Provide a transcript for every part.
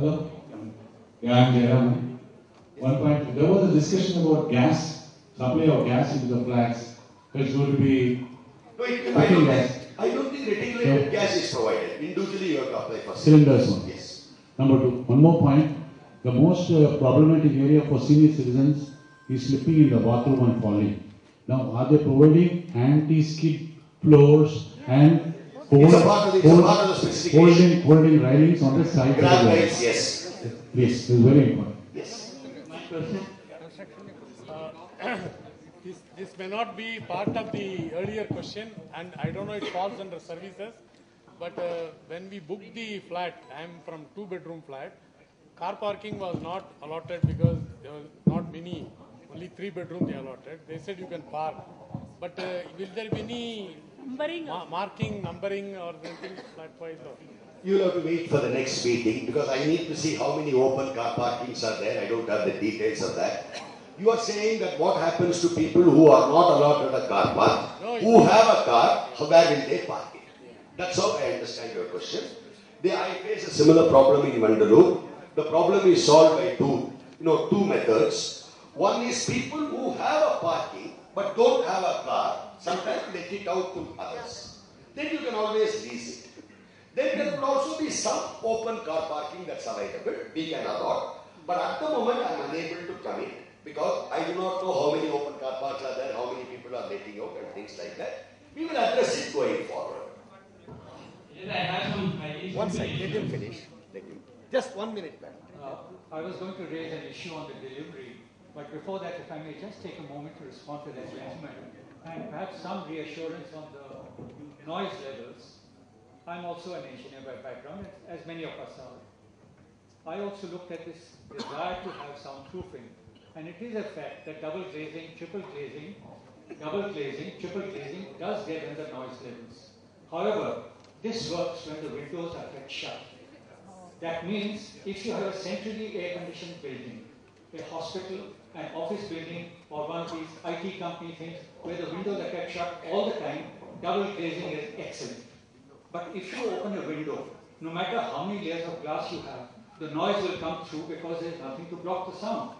Hello? Yeah, I'm Jairam. One point, there was a discussion about gas, supply of gas into the flats. It's going to be cooking gas. I don't think regulated gas is provided. Individually, you have to apply for cylinders. One. Yes. Number two, one more point. The most problematic area for senior citizens is slipping in the bathroom and falling. Now, are they providing anti-skid floors and holding railings on the side? Grab rails, yes. Please, this is very important. Yes. This may not be part of the earlier question, and I don't know it falls under services, but when we booked the flat, I am from 2-bedroom flat, car parking was not allotted because there was not many, only 3 bedroom they allotted. They said you can park, but will there be any marking, numbering or anything flat-wise? You will have to wait for the next meeting because I need to see how many open car parkings are there. I don't have the details of that. You are saying that what happens to people who are not allotted a car park, who have a car, where will they park it? That's how I understand your question. I face a similar problem in Bangalore. The problem is solved by two methods. One is people who have a parking but don't have a car, sometimes let it out to others. Then you can always lease it. Then there could also be some open car parking that's available, we can allot. But at the moment I am unable to commit because I do not know how many open car parks are there, how many people are letting out and things like that. We will address it going forward. One second, let him finish. Just 1 minute, man. I was going to raise an issue on the delivery, but before that, if I may just take a moment to respond to that gentleman and perhaps some reassurance on the noise levels. I'm also an engineer by background, as many of us are. I also looked at this desire to have soundproofing, and it is a fact that double glazing, triple glazing does get under noise levels. However, this works when the windows are kept shut. That means if you have a centrally air-conditioned building, a hospital, an office building, or one of these IT company things where the windows are kept shut all the time, double glazing is excellent. But if you open a window, no matter how many layers of glass you have, the noise will come through because there is nothing to block the sound.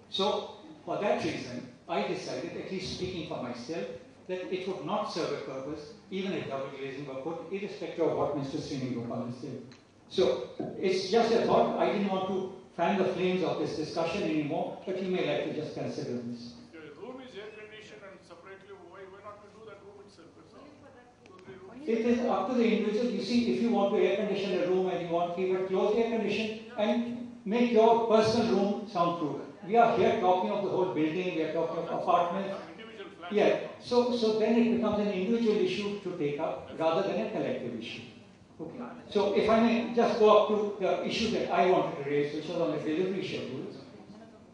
So, for that reason, I decided, at least speaking for myself, that it would not serve a purpose, even if double glazing were put, irrespective of what Mr. Serene Urbana said. So, it's just a thought. I didn't want to fan the flames of this discussion anymore, but you may like to just consider this. The room is air-conditioned and separately, why not to do that room itself? It is up to the individual. You see, if you want to air condition a room and you want to keep it closed air conditioned and make your personal room soundproof. We are here talking of the whole building, we are talking of apartments. Yeah, so then it becomes an individual issue to take up rather than a collective issue. Okay. So if I may just go up to the issue that I wanted to raise, which was on the delivery schedules.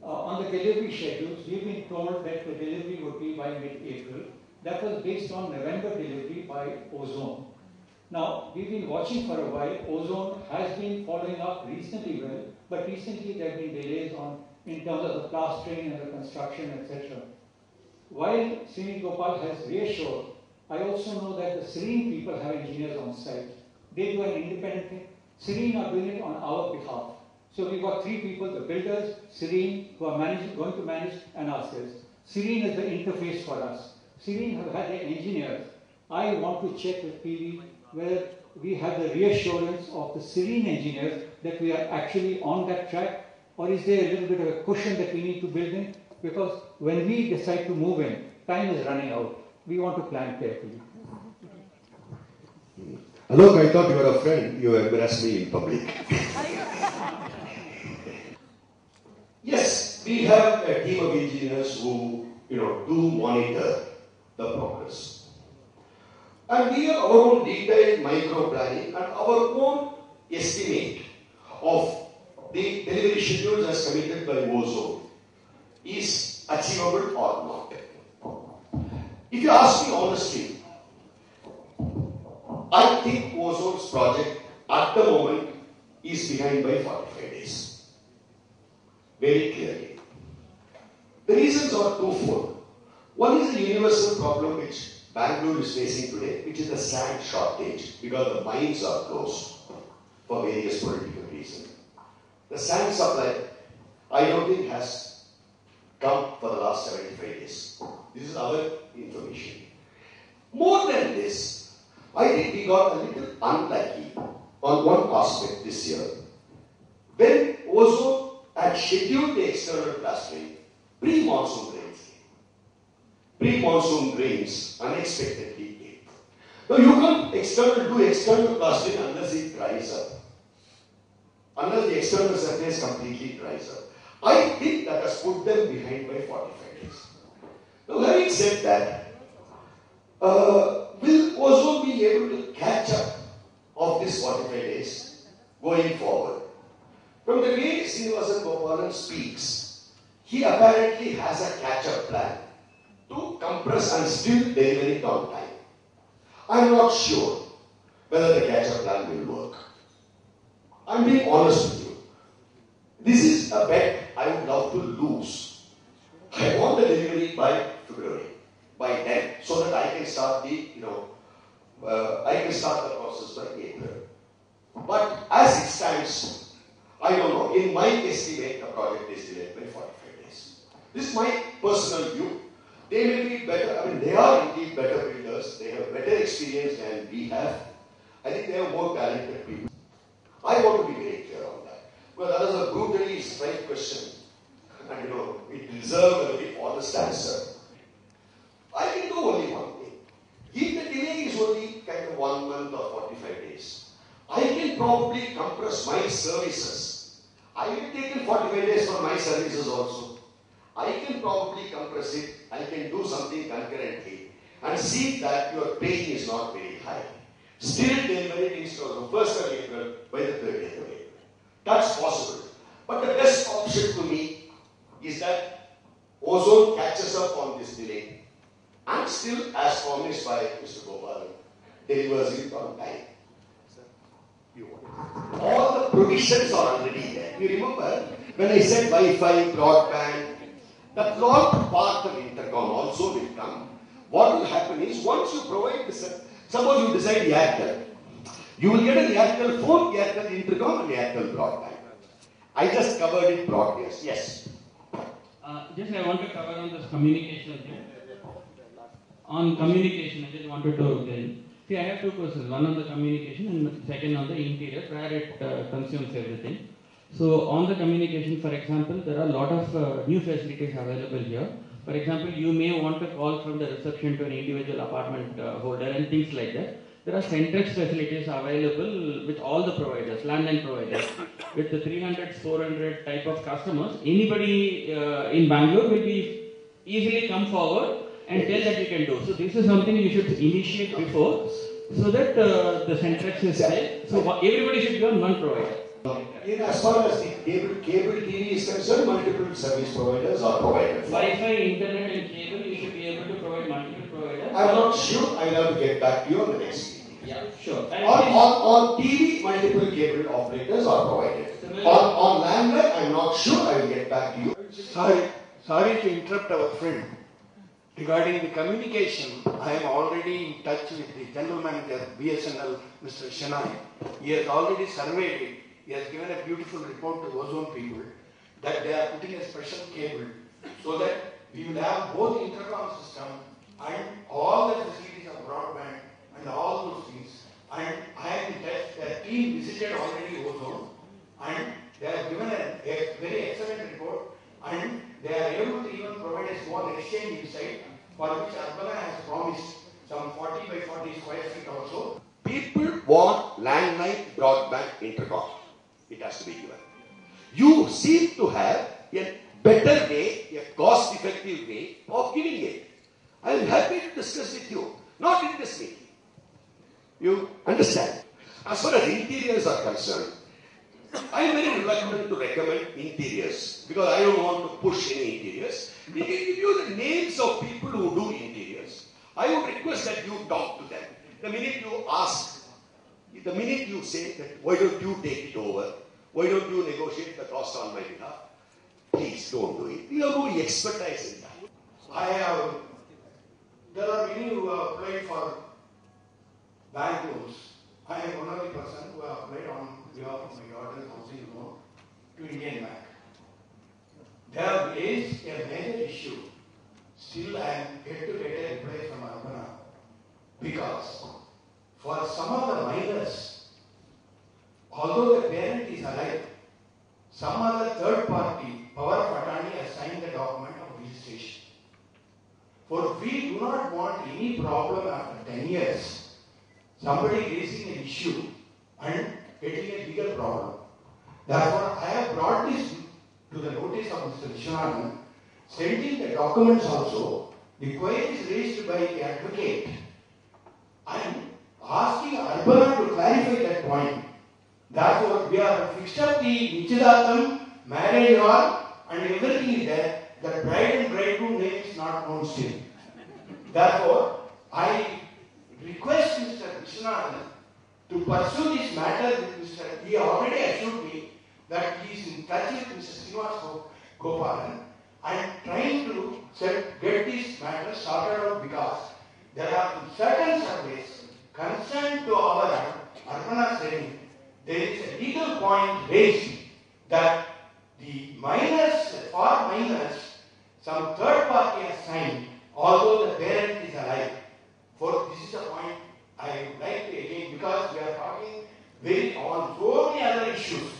On the delivery schedules, we've been told that the delivery would be by mid-April. That was based on November delivery by Ozone. Now, we've been watching for a while. Ozone has been following up reasonably well, but recently there have been delays in terms of the plastering and the construction, etc. While Serene Gopal has reassured, I also know that the Serene people have engineers on site. They do an independent thing. Serene are doing it on our behalf. So we've got 3 people, the builders, Serene, who are going to manage, and ourselves. Serene is the interface for us. Serene have had their engineers. I want to check with PV whether we have the reassurance of the Serene engineers that we are actually on that track, or is there a little bit of a cushion that we need to build in? Because when we decide to move in, time is running out. We want to plan carefully. Look, I thought you were a friend. You embarrassed me in public. Yes, we have a team of engineers who, do monitor the progress. And we have our own detailed micro planning and our own estimate of the delivery schedules as committed by Ozone is achievable or not. If you ask me honestly, I think Ozone's project at the moment is behind by 45 days. Very clearly. The reasons are twofold. One is a universal problem which Bangalore is facing today, which is the sand shortage because the mines are closed for various political reasons. The sand supply, I don't think has come for the last 75 days. This is our information. More than this, I think we got a little unlucky on one aspect this year. When Ozone had scheduled the external plastering, pre-monsoon rains came. Pre-monsoon rains unexpectedly came. Now you can't do external plastering unless it dries up. Unless the external surface completely dries up. I think that has put them behind by 45 days. Now having said that, will Ozone be able to catch up of this 45 days going forward? From the way Srinivasan Gopalan speaks, he apparently has a catch-up plan to compress and still deliver it on time. I am not sure whether the catch-up plan will work. I am being honest with you. This is a bet I would love to lose. I want the delivery by February, by then, so that I can start I can start the process by April. But as it stands, I don't know. In my estimate, the project is delayed by 45 days. This is my personal view. They may be better, they are indeed better builders. They have better experience than we have. I think they are more talented people. I want to be very clear on that. Well, that is a brutally straight question. And it deserves a very honest answer. I can do only one thing. If the delay is only kind of 1 month or 45 days, I can probably compress my services. I will take in 45 days for my services also. I can probably compress it. I can do something concurrently and see that your pain is not very high. Still deliver it instead of the 1st of April by the 30th of April. That's possible. But the best option to me is that Ozone catches up on this delay and still, as promised by Mr. Gopalan, delivers it on time. All the provisions are already there. You remember when I said Wi-Fi, broadband, the cloud part of intercom also will come. What will happen is once you provide the suppose you decide Airtel, you will get an Airtel phone, Airtel intercom, and Airtel broadband. I just covered it broadly. Yes. Just I want to cover on this communication thing. On communication, I just wanted to tell. See, I have two questions. One on the communication and second on the interior, where it consumes everything. So on the communication, for example, there are a lot of new facilities available here. For example, you may want to call from the reception to an individual apartment holder and things like that. There are Centrex facilities available with all the providers, landline providers. With the 300, 400 type of customers, anybody in Bangalore will be easily come forward and tell that you can do. So this is something you should initiate before, so that the Centrex is there. So everybody should be on one provider. As far as the cable TV is concerned, multiple service providers are provided. Wi-Fi, internet and cable, you should be able to provide multiple providers. I'm not sure. I will have to get back to you on the next meeting. Yeah, sure. On TV, multiple cable operators are provided. On landline, I'm not sure. I will get back to you. Sorry to interrupt our friend. Regarding the communication, I am already in touch with the General Manager, BSNL, Mr. Shanai. He has already surveyed it. He has given a beautiful report to Ozone people that they are putting a special cable so that we will have both intercom system and all the facilities of broadband and all those things. And I am in touch. The team visited already Ozone and they have given a very excellent report and they are able to even provide a small exchange inside for which Urbana has promised some 40 by 40 square feet also. People want landline broadband intercom. It has to be given. You seem to have a better way, a cost-effective way of giving it. I am happy to discuss with you, not in this meeting. You understand? As far as interiors are concerned, I am very reluctant to recommend interiors because I don't want to push any interiors. We can give you the names of people who do interiors. I would request that you talk to them. The minute you ask, the minute you say that why don't you take it over, why don't you negotiate the cost on my behalf, please don't do it. You have no expertise in that. There are many who have applied for bank loans. I am one of the person who have applied on behalf of my daughter's housing loan to Indian Bank. They have raised a major issue. Still, I am yet to get a reply from Urbana. Because for some of the minors, although the parent is alive, some other third party, power of attorney, has signed the document of registration. For we do not want any problem after 10 years, somebody raising an issue and getting a bigger problem. Therefore, I have brought this to the notice of Mr. Vishwanathan, sending the documents also. The query is raised by the advocate. I am asking Urbana to clarify that point. Therefore, we have fixed up the Nichadatam, marriage hall, and everything is there. The bride and bridegroom name is not known still. Therefore, I request Mr. Vishwanathan to pursue this matter with Mr. He already assured me that he is in touch with Mr. Srinivas Gopalan and trying to get this matter sorted out because there are certain surveys concerned to our Urbana Serene. There is a legal point raised that the minors, for minors, some third party has signed, although the parent is alive. For this is a point I would like to again, because we are talking on so many other issues.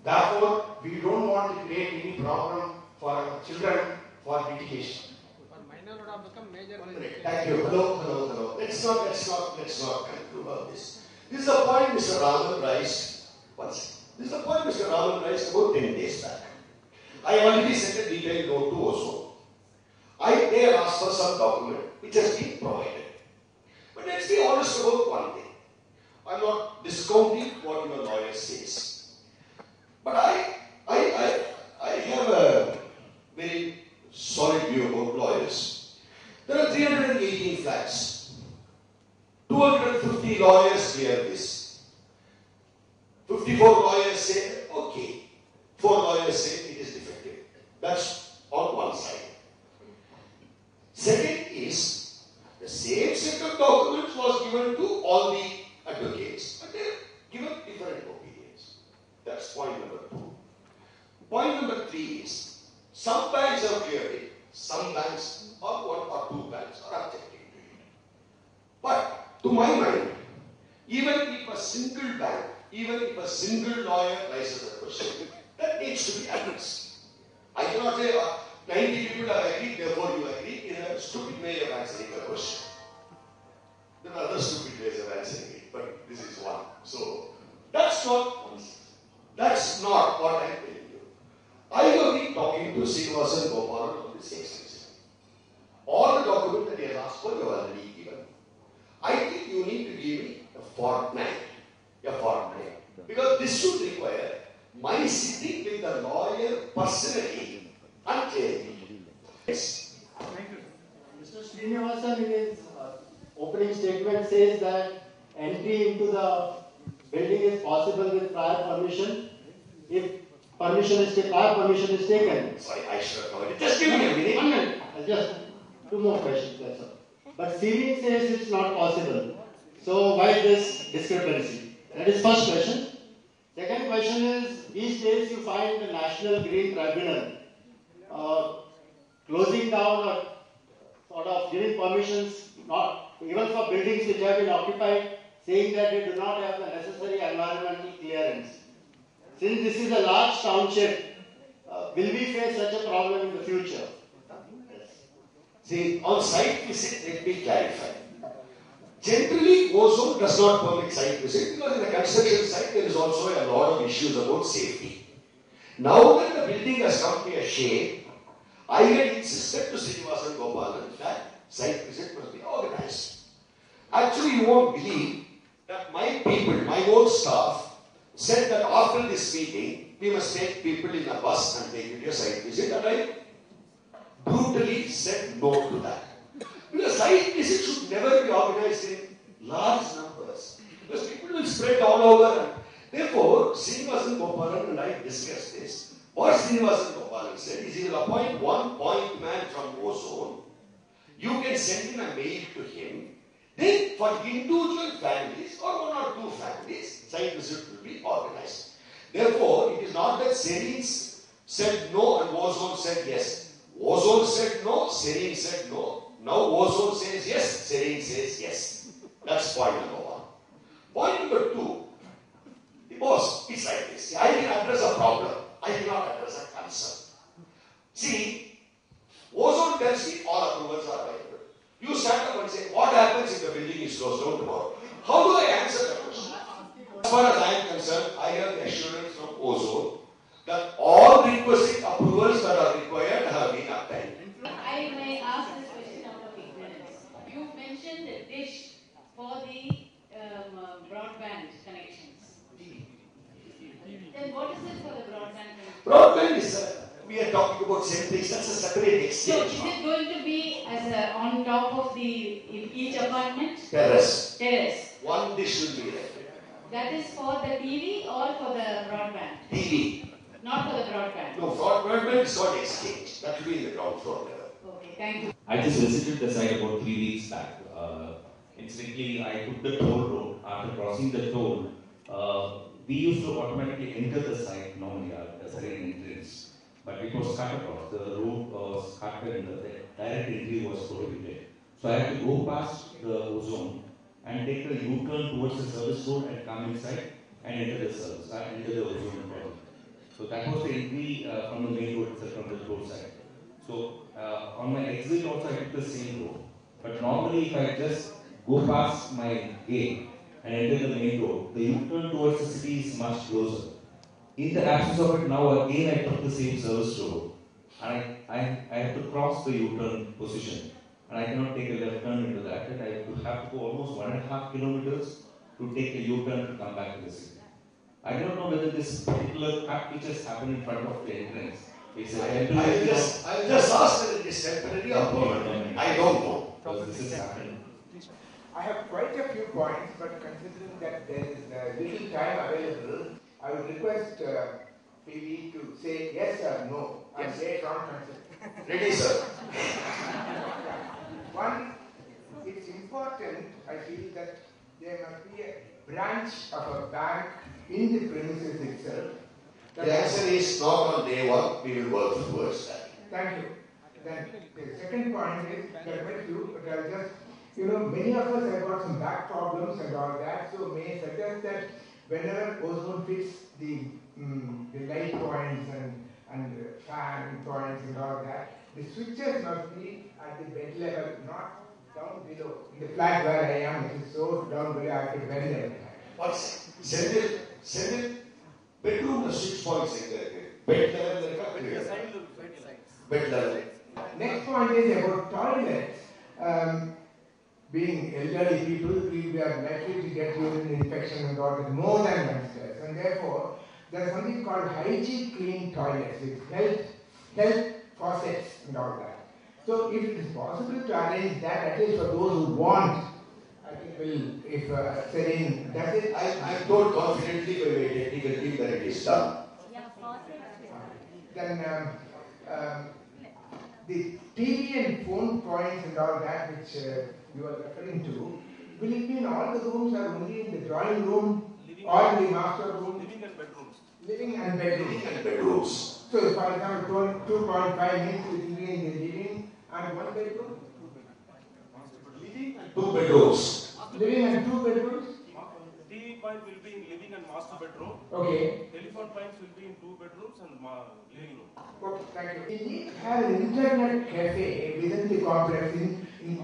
Therefore, we don't want to create any problem for our children for litigation. For minor would have become major. Thank you. Hello. Let's not conclude on this. This is a point Mr. Raman raised. This is a point Mr. Raman raised about 10 days back. I already sent a detailed note to Oso. They have asked for some document which has been provided. But let's be honest about one thing. I'm not discounting what your lawyer says. But I have a very solid view about lawyers. There are 318 flats. 250 lawyers clear this. 54 lawyers say, okay. 4 lawyers say it is defective. That's on one side. Second is, the same set of documents was given to all the advocates, but they have given different opinions. That's point number 2. Point number 3 is, some banks have cleared it, some banks, or 1 or 2 banks, are objecting to it. But, to my mind, even if a single bank, even if a single lawyer raises a question, that needs to be addressed. I cannot say 90 people have agreed, therefore you agree, in a stupid way of answering the question. There are other stupid ways of answering it, but this is one. So, that's not what I'm telling you. I have been talking to Srinivasan Gopalan on this exercise. All the documents that he has asked for, you have already given. I think you need to give me a fortnight. Because this should require my sitting with the lawyer personally and clearly. Yes. Thank you. Mr. Srinivasan in his opening statement says that entry into the building is possible with prior permission if prior permission is taken. Sorry, I should have covered it. Just give me a minute. 1 minute. Just 2 more questions, that's all. But Serene says it's not possible. So why this discrepancy? That is first question. Second question is, these days you find the National Green Tribunal closing down or sort of giving permissions, not even for buildings which have been occupied, saying that they do not have the necessary environmental clearance. Since this is a large township, will we face such a problem in the future? Yes. See, on site visit, let me clarify. Generally, ozone does not permit site visit because in a construction site there is also a lot of issues about safety. Now that the building has come to a shape, I had insisted to Srinivasan Gopalan that site visit must be organized. Actually, you won't believe that my people, my own staff, said that after this meeting, we must take people in a bus and take you to a site visit, and I brutally said no to that. Because site visit should never be organized in large numbers. Because people will spread all over. And therefore, Srinivasan Gopalan and I discussed this. What Srinivasan Gopalan said is he will appoint one point man from ozone. You can send in a mail to him. Then for individual families or 1 or 2 families, site visit will be organized. Therefore, it is not that Serene said no and Ozone said yes. Ozone said no, Serene said no. Now Ozone says yes, Serene says yes. That's point number one. Point number two, the boss, it's like this. I can address a problem. I cannot address a concern. See, Ozone tells me all approvals are available. You stand up and say, what happens if the building is closed down tomorrow? How do I answer that question? As far as I am concerned, I have the assurance from Ozone that all requisite approvals that are required have been obtained. I may ask this question out of ignorance. You mentioned the dish for the broadband connections. Then what is it for the broadband connections? Broadband is, we are talking about same things, that's a separate exchange. So is it going to be as on top of the each apartment? Terrace. Terrace. One dish will be there. That is for the TV or for the broadband? TV. Not for the broadband. No, broadband is not exchange. That will be in the ground floor level. Okay, thank you. I just visited the site about 3 weeks back. Incidentally, I took the toll road. After crossing the toll, we used to automatically enter the site normally at the Serene entrance. But it was cut across. The road was cut and the direct entry was prohibited. So I had to go past the Ozone and take a U-turn towards the service road and come inside and enter the service, enter the Ozone project. So that was the entry from the main road itself, from the road side. So on my exit also I took the same road. But normally if I just go past my gate and enter the main road, the U-turn towards the city is much closer. In the absence of it now, again I took the same service road. And I have to cross the U-turn position. And I cannot take a left turn into that. And I have to go almost 1.5 kilometers to take a U-turn to come back to the city. I don't know whether this particular cut which has happened in front of the entrance is a temporary. I'll just ask whether it is temporary or permanent. I don't know. Because this is happening. I have quite a few points, but considering that there is little time available, I would request PV to say yes or no and later on consider. Ready, sir. One, it's important, I feel, that there must be a branch of a bank in the premises itself. The answer is not on day one, we will work towards that. Thank you. Then the second point is, there are quite few, but I'll just, many of us have got some back problems and all that, so may suggest that whenever Ozone fits the light points and fan points and all that, the switches must be at the bed level, not down below. In the flat where I am, it is so down below at the bed level. What's send bedroom the switch points in there. Bed level, bed level. Next point is about toilets. Being elderly people, we are likely to get urine infection and all that more than youngsters. And therefore, there is something called hygiene clean toilets with health faucets and all that. So if it is possible to arrange that, at least for those who want, I think if Serene does it. I am told confidently by my technical team that it is done. Then the TV and phone points and all that which you are referring to, will it be in all the rooms or only in the drawing room or in the master room? Living and bedrooms. Living and bedrooms. Living and bedrooms. So, for example, 2.5 means it will be in the living and 1 bedroom? Living and 2 bedrooms. Living and 2 bedrooms? TV point will be in living and master bedroom. Okay. Telephone points will be in 2 bedrooms and living room. Okay, thank you. We need to have an internet cafe within the complex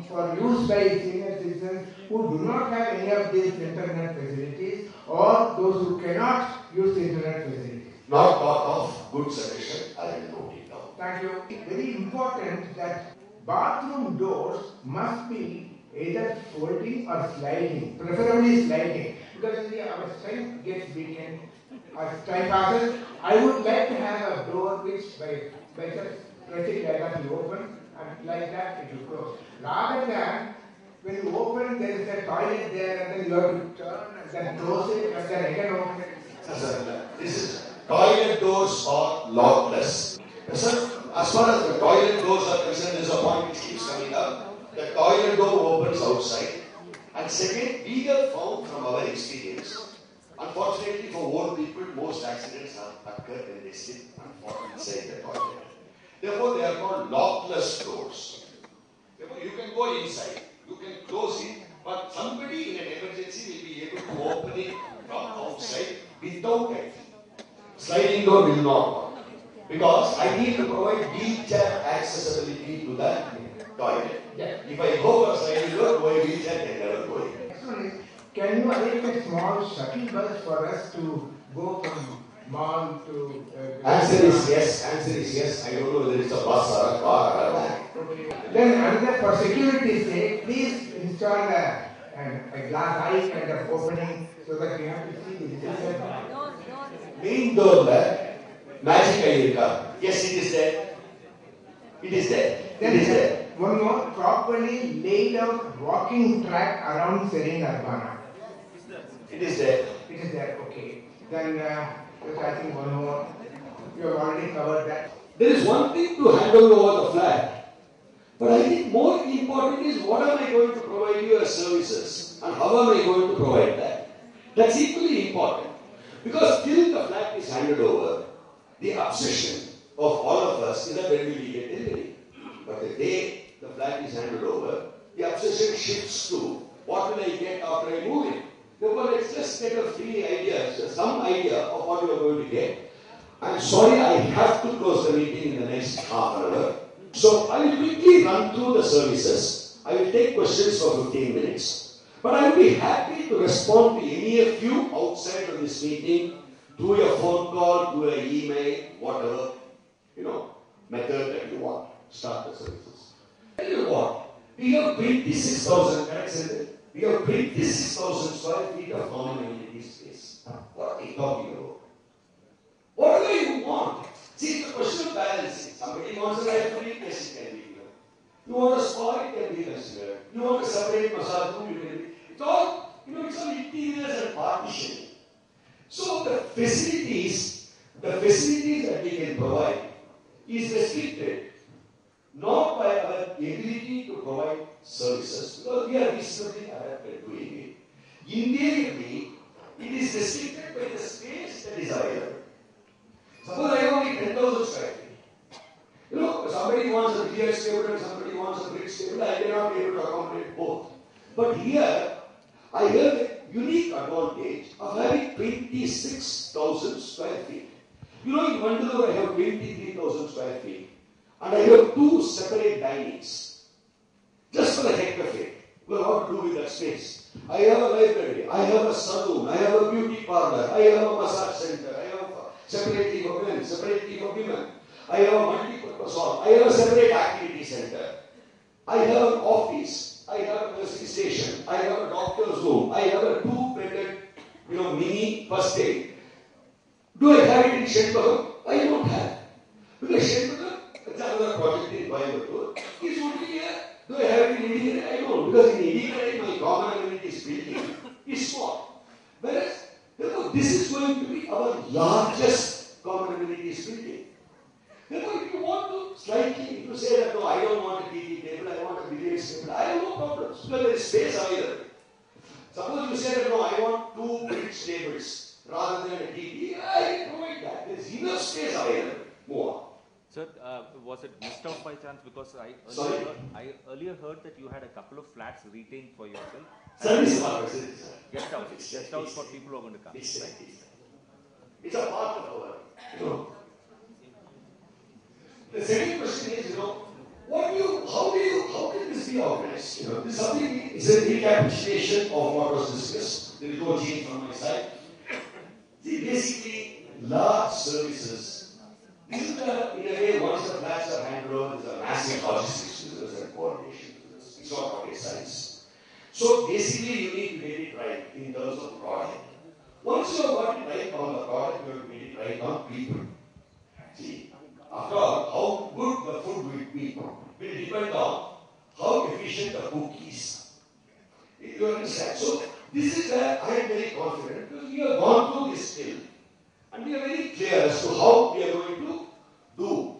for use by senior citizens who do not have any of these internet facilities or those who cannot use the internet facilities. Not thought of. Good suggestion. I will note it down. Thank you. Very important that bathroom doors must be either folding or sliding, preferably sliding, because our strength gets weakened. As time passes, I would like to have a door which by just pressing like that you open and like that it will close. Rather than when you open there is a toilet there and then you have to turn and then close it and then again open it. This is toilet doors are lockless. Sir, as far as the toilet doors are concerned, there is a point which keeps coming up. The toilet door opens outside. And second, we have found from our experience, unfortunately for old people, most accidents anchored and they slip and fall inside the toilet. Therefore, they are called lockless doors. Therefore, you can go inside, you can close it, but somebody in an emergency will be able to open it from outside without a key. Sliding door will not work. Because I need to provide wheelchair accessibility to the toilet. If I go for sliding door, my wheelchair can never go in. Next one is, can you arrange a small shuttle bus for us to go from mall to... Answer is yes. Answer is yes. I don't know whether it's a bus or a car or a van. Then another, for security sake, please install a glass eye kind of opening so that we have to see the visitor. Main door, magic eye irka. Yes, it is there. It is there. Then one more, properly laid out walking track around Serene Urbana. It is there. It is there, okay. Then I think one more. You have already covered that. There is one thing to handle over the flat, but I think more important is what am I going to provide you as services and how am I going to provide that. That's equally important. Because till the flat is handed over, the obsession of all of us is that when will we get delivery. But the day the flat is handed over, the obsession shifts to what will I get after I move in. Therefore, let's just get a free idea, some idea of what you are going to get. I'm sorry, I have to close the meeting in the next half an hour. So I will quickly run through the services. I will take questions for 15 minutes. But I will be happy to respond to any of you outside of this meeting through a phone call, through an email, whatever, method that you want. Start the services. Tell you what, we have 26,000, correct? We have 26,000 square feet of common amenity space. What are we talking about? Whatever you want. See, it's a question of balancing. Somebody wants a library, yes, it can be given. You want a spa, it can be considered. You want a separate massage room, you can be. It's all, it's all interiors and partitioning. So the facilities that we can provide is restricted not by our ability to provide services, because we are reasonably adapted to it. Invariably, it is restricted by the space that is available. Suppose I have only 10,000 square feet. Somebody wants a BS table and somebody wants a bridge table, I cannot be able to accommodate both. But here, I have a unique advantage of having 26,000 square feet. In Bangalore, I have 23,000 square feet. And I have 2 separate dinings. Just for the heck of it. What to do with that space? I have a library, I have a saloon, I have a beauty parlor, I have a massage center, I have a separately for men, separately for women. I have a multi-purpose hall, I have a separate activity center. I have an office, I have a nursing station, I have a doctor's room, I have a 2-bedded, mini first aid. Do I have it in Shenbagam? I don't have. Because Shenbagam, it's another project in Bangalore, is only here. Do I have it in India? I don't. Because in India, my common amenities building is small. Whereas, this is going to be our largest common amenities building. Therefore, if you want to slightly, if you say that, no, I don't want a TV table, I want a billiards table, I have no problems. Because there is space available. Suppose you say that, no, I want 2 bridge tables rather than a TV, I can provide that. There is enough space available. More. Sir, was it missed out by chance? Because I earlier heard that you had a couple of flats retained for yourself. Service purposes. Guest house for people who are going to come. It's a part of our, The second question is, how can this be organized? This is something, it's a recapitulation of what was discussed. There is no change from my side. See, basically, large services. This is in a way, once the flats are handed over, there's a massive logistics business and coordination business. It's not rocket science. So basically, you need to get it right in terms of product. Once you have got it right on the product, you have to get it right on people. See, after all, how good the food will be will depend on how efficient the cook is. You understand? So this is where I am very confident because we have gone through this skill. And we are very clear as to how we are going to do.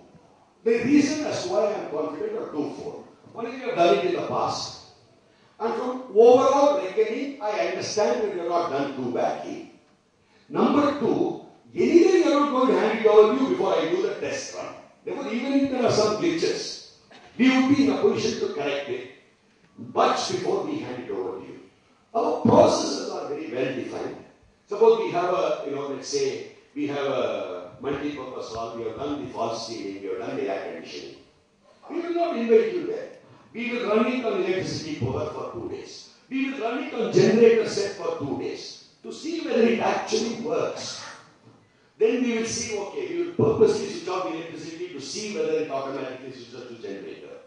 The reason as to why I am confident are twofold. One is we have done it in the past. And from overall reckoning, I understand that we have not done too badly. Number 2, Anyway, you are not going to hand it over to you before I do the test run. Therefore, even if there are some glitches, we would be in a position to correct it much before we hand it over to you. Our processes are very well defined. Suppose we have a, let's say, we have a multi-purpose hall, we have done the false ceiling, we have done the air conditioning. We will not invite you there. We will run it on electricity power for 2 days. We will run it on generator set for 2 days to see whether it actually works. Then we will see, okay, we will purposely switch off the electricity to see whether it automatically switches to generator.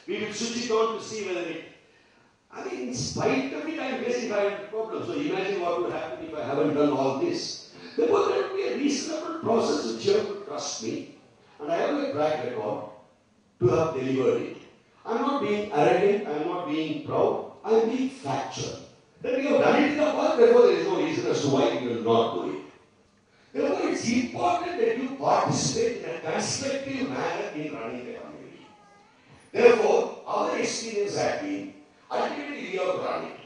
We will switch it on to see whether it, in spite of it, I am facing a problem. So imagine what would happen if I haven't done all this. Therefore, there would be a reasonable process which you have to trust me. And I have a track record to have delivered it. I am not being arrogant, I am not being proud, I am being factual. Then we have done it in the past, therefore there is no reason as to why we will not do it. Therefore, it's important that you participate in a constructive manner in running the community. Therefore, our experience has been, ultimately we have to run it.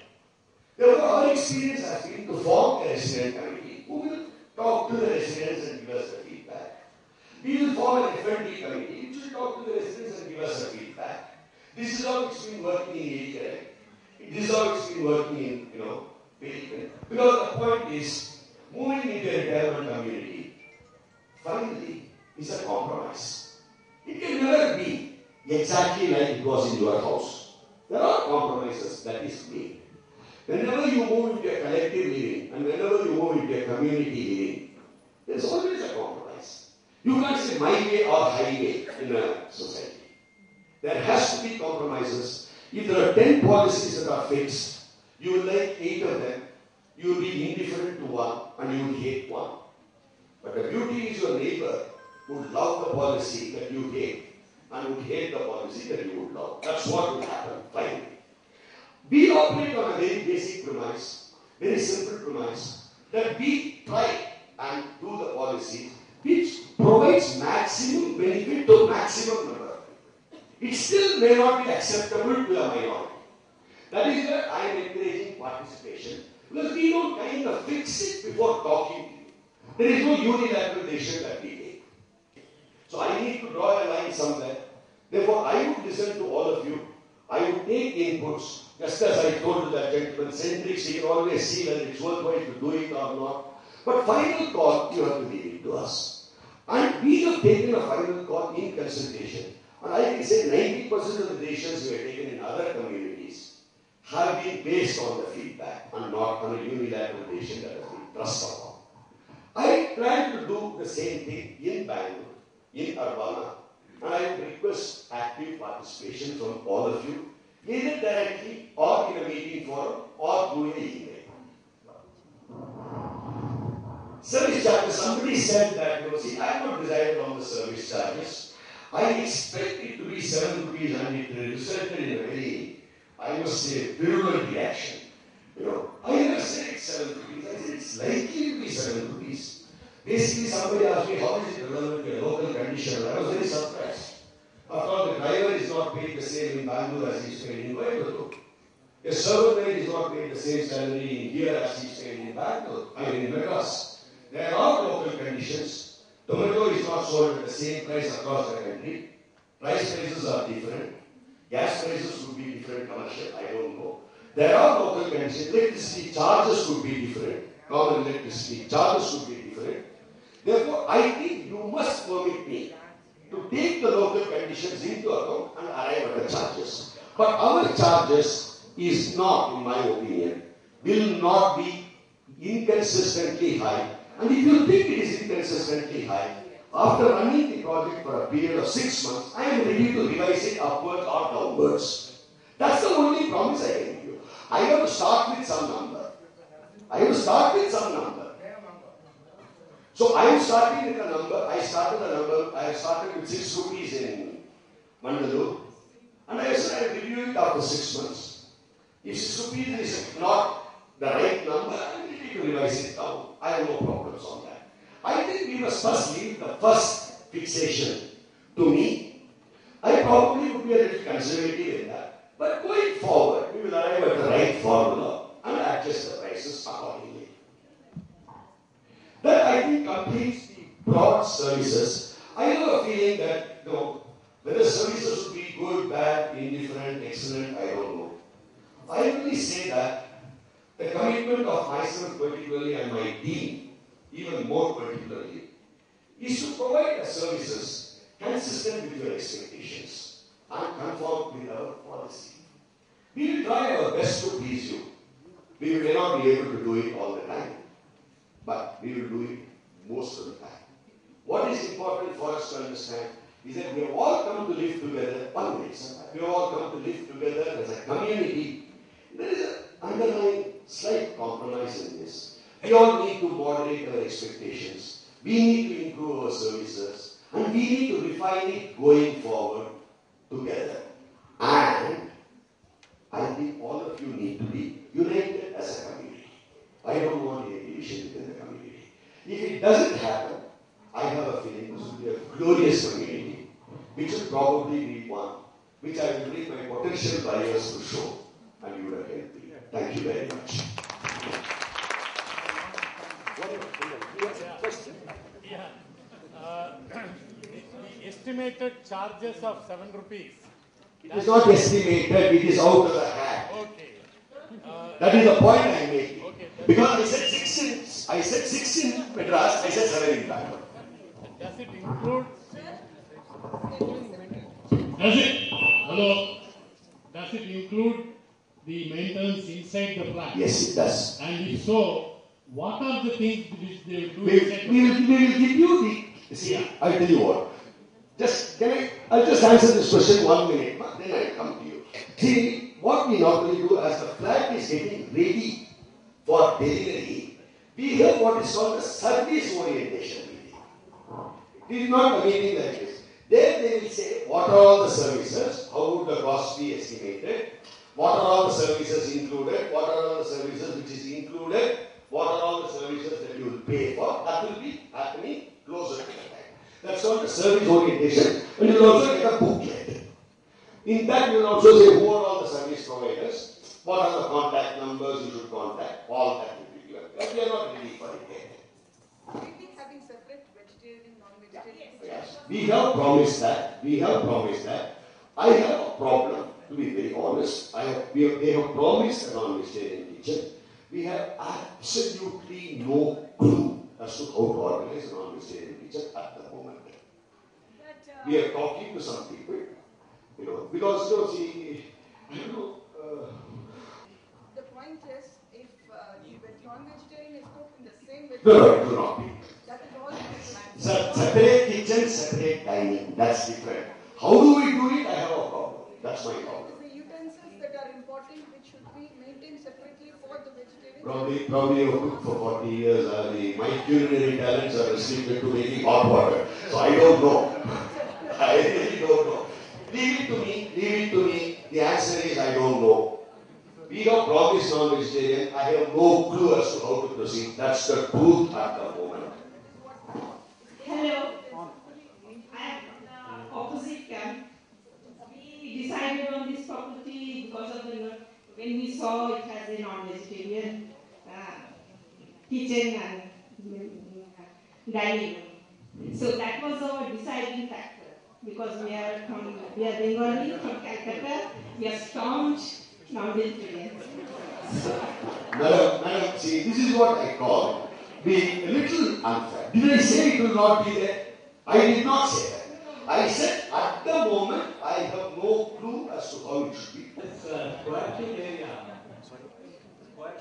Therefore, our experience has been to form a resident committee who will talk to the residents and give us the feedback. We will form an F&D committee which will talk to the residents and give us the feedback. This is how it's been working in area. This is how it's been working in, Telecom. Because the point is, moving into a retirement community, finally, is a compromise. It can never be exactly like it was in your house. There are compromises that is made. Whenever you move into a collective living and whenever you move into a community living, there is always a compromise. You can't say my way or highway in a society. There has to be compromises. If there are 10 policies that are fixed, you will like 8 of them, you will be indifferent to one and you will hate one. But the beauty is your neighbor would love the policy that you hate and would hate the policy that you would love. That's what will happen finally. We operate on a very basic premise, very simple premise, that we try and do the policy which provides maximum benefit to maximum number. It still may not be acceptable to a minority. That is where I am encouraging participation, because we don't kind of fix it before talking to you. There is no unilateral decision that we take. So I need to draw a line somewhere. Therefore, I would listen to all of you. I would take inputs, just as I told to that gentleman, centrics, he can always see whether it's worthwhile to do it or not. But final call, you have to leave it to us. And we have taken a final call in consultation. And I can say 90% of the decisions we have taken in other communities have been based on the feedback and not on a unilateral decision that has been thrust upon. I plan to do the same thing in Bangalore, in Urbana, and I would request active participation from all of you, either directly or in a meeting forum or through an email. Service charges, somebody said that, I have not decided on the service charges. I expect it to be 7 rupees and it resulted in a very, I must say, virulent reaction. I never said it's 7 rupees. I said it's likely to be 7 rupees. Basically, somebody asked me, how is it relevant to a local condition? I was very surprised. After all, the driver is not paid the same in Bangalore as he is paid in Bangalore. A server maid is not paid the same salary in here as he is paid in Bangalore, in Madras. There are local conditions. Tomato is not sold at the same price across the country. Prices are different. Gas prices would be different commercial, I don't know. There are local conditions. Electricity charges could be different. Common electricity charges could be different. Therefore, I think you must permit me to take the local conditions into account and arrive at the charges. But our charges is not, in my opinion, will not be inconsistently high. And if you think it is inconsistently high, after running the project for a period of 6 months, I am ready to revise it upwards or downwards. That's the only promise I can give you. I have to start with some number. So I am starting with a number. I started with 6 rupees in Bangalore. And I said I will review it after 6 months. If 6 rupees is not the right number, I will need to revise it down. I have no problems on that. I think we must first leave the first fixation to me. I probably would be a little conservative in that. But going forward, we will arrive at the right formula and adjust the prices accordingly. That I it completes the broad services. I have a feeling that, whether services would be good, bad, indifferent, excellent, I don't know. I only say that the commitment of myself particularly and my team, even more particularly, is to provide the services consistent with your expectations and conform with our policy. We will try our best to please you. We may not be able to do it all the time, but we will do it most of the time. What is important for us to understand is that we have all come to live together, one way, we have all come to live together as a community. There is an underlying slight compromise in this. We all need to moderate our expectations. We need to improve our services, and we need to refine it going forward together. And I think all of you need to be united as a community. I don't want any division within the community. If it doesn't happen, I have a feeling this will be a glorious community, which will probably be one which I will bring my potential buyers to show, and you will help me. Thank you very much. The estimated charges of 7 rupees. It is not estimated, it is out of the hat. Okay. That is the point I am making. Okay, because I said 6 in Madras, I said 7 in Bangalore. Does it include? Does it include the maintenance inside the flat? Yes, it does. And if so, what are the things which they will do We inside will give you the. See, I'll tell you what. I'll just answer this question 1 minute, then I'll come to you. See, what we normally do as the flat is getting ready for delivery, we have what is called a service orientation meeting. It is not a meeting like this. There they will say, what are all the services, how would the cost be estimated, what are all the services included, what are all the services which is included, what are all the services that you will pay for. That will be happening closer to the time. That's called the service orientation. And you will also get a booklet. In that you will also say who are all the service providers, what are the contact numbers you should contact, all that will be given. But we are not ready for it yet. Will we be having separate vegetarian, non-vegetarian? Yes. We have promised that. I have a problem, to be very honest. They have promised a non-vegetarian kitchen. We have absolutely no clue as to how to organize a non-vegetarian kitchen at the moment. We are talking to some people, because the point is, if the non-vegetarian is cooked in the same way. No, it will not be. That is all. Separate kitchen, separate dining. That's different. How do we do it? I have a problem. That's my problem. The utensils that are important, which should be maintained separately for the vegetarian. Probably I've cooked for 40 years. My culinary talents are restricted to making hot water. So I don't know. I really don't know. Leave it to me. The answer is I don't know. We have promised non-vegetarian. I have no clue as to how to proceed. That's the truth at the moment. Hello. I am the opposite camp. We decided on this property because of when we saw it has a non-vegetarian kitchen and dining room. So that was our deciding factor. Because we are Bengali from Calcutta, we are staunch non-vegetarians. Madam, see, this is what I call being a little unfair. Did I say it will not be there? I did not say that. I said at the moment I have no clue as to how it should be. It's square feet area. Square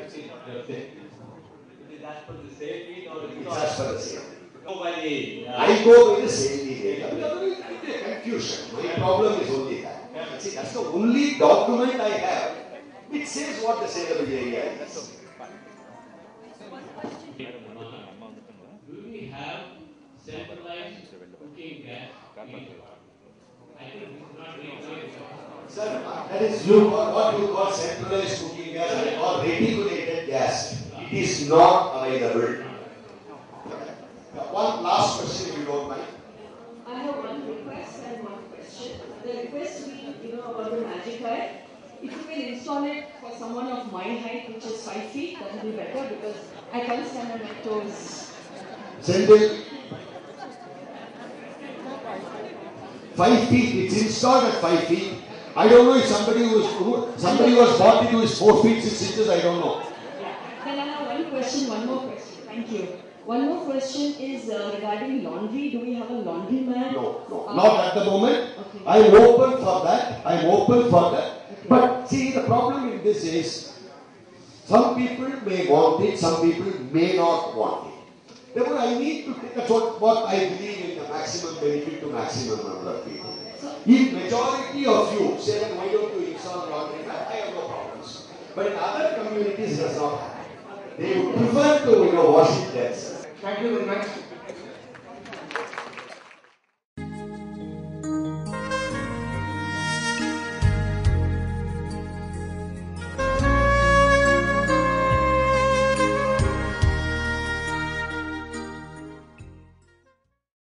feet. It is as per the same feet or It's as per the same. Nobody. I go by the same area. Otherwise, it will be a confusion. My problem is only that. See, that's the only document I have which says what the saleable area is. Do we have centralized cooking gas? I think this is not very clear. Sir, that is what you call centralized cooking gas or reticulated gas. It is not available. One last question, if you don't mind. I have one request and one question. The request we, about the magic eye. If you can install it for someone of my height, which is 5 feet, that would be better because I can't stand on my toes. Sendil. 5 feet, it's installed at 5 feet. I don't know if somebody was bought into his 4 feet 6 inches, I don't know. Then I have one more question. Thank you. One more question is regarding laundry. Do we have a laundromat? No, not at the moment. Okay. I'm open for that. Okay. But see, the problem in this is, some people may want it, some people may not want it. Therefore, I need to take, that's what I believe in, the maximum benefit to maximum number of people. If majority of you say that why don't you install laundromat, I have no problems. But in other communities, it does not happen. They would prefer to wash it themselves. Thank you very much.